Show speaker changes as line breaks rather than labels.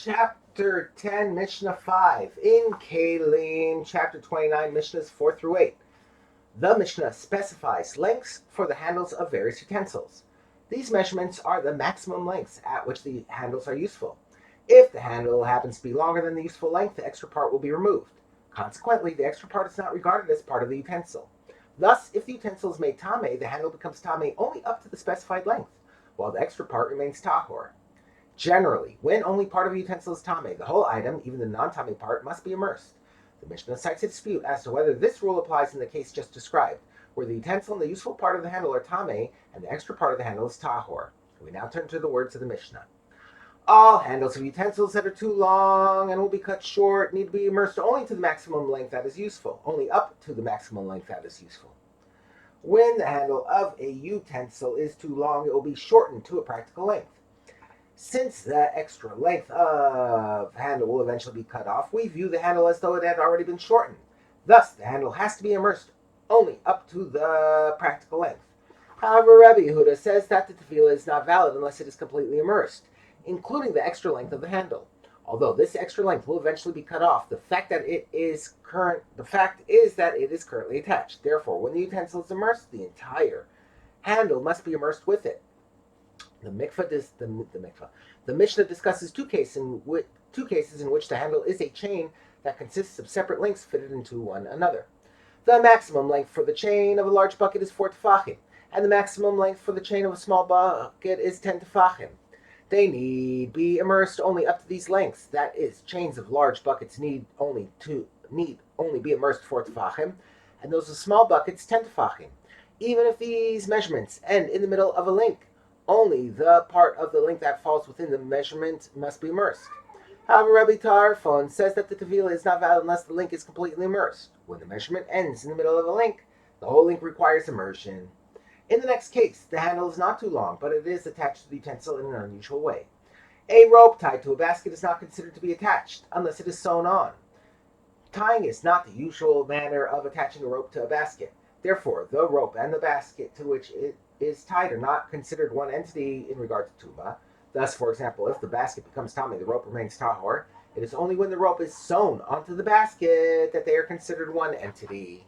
Chapter 10, Mishnah 5. In Kalim, Chapter 29, Mishnahs 4 through 8. The Mishnah specifies lengths for the handles of various utensils. These measurements are the maximum lengths at which the handles are useful. If the handle happens to be longer than the useful length, the extra part will be removed. Consequently, the extra part is not regarded as part of the utensil. Thus, if the utensil is made tame, the handle becomes tame only up to the specified length, while the extra part remains tahor. Generally, when only part of a utensil is tame, the whole item, even the non-tame part, must be immersed. The Mishnah cites a dispute as to whether this rule applies in the case just described, where the utensil and the useful part of the handle are tame, and the extra part of the handle is tahor. We now turn to the words of the Mishnah. All handles of utensils that are too long and will be cut short need to be immersed only to the maximum length that is useful, only up to the maximum length that is useful. When the handle of a utensil is too long, it will be shortened to a practical length. Since the extra length of handle will eventually be cut off, we view the handle as though it had already been shortened. Thus, the handle has to be immersed only up to the practical length. However, Rabbi Yehuda says that the tefillah is not valid unless it is completely immersed, including the extra length of the handle. Although this extra length will eventually be cut off, the fact is that it is currently attached. Therefore, when the utensil is immersed, the entire handle must be immersed with it. The Mishnah discusses two cases in which the handle is a chain that consists of separate links fitted into one another. The maximum length for the chain of a large bucket is 4 tefachim, and the maximum length for the chain of a small bucket is 10 tefachim. They need be immersed only up to these lengths. That is, chains of large buckets need only be immersed 4 tefachim, and those of small buckets 10 tefachim. Even if these measurements end in the middle of a link, only the part of the link that falls within the measurement must be immersed. However, Rabbi Tarfon says that the tefillah is not valid unless the link is completely immersed. When the measurement ends in the middle of a link, the whole link requires immersion. In the next case, the handle is not too long, but it is attached to the utensil in an unusual way. A rope tied to a basket is not considered to be attached unless it is sewn on. Tying is not the usual manner of attaching a rope to a basket. Therefore, the rope and the basket to which it is tied are not considered one entity in regard to tumah. Thus, for example, if the basket becomes tame, the rope remains tahor. It is only when the rope is sewn onto the basket that they are considered one entity.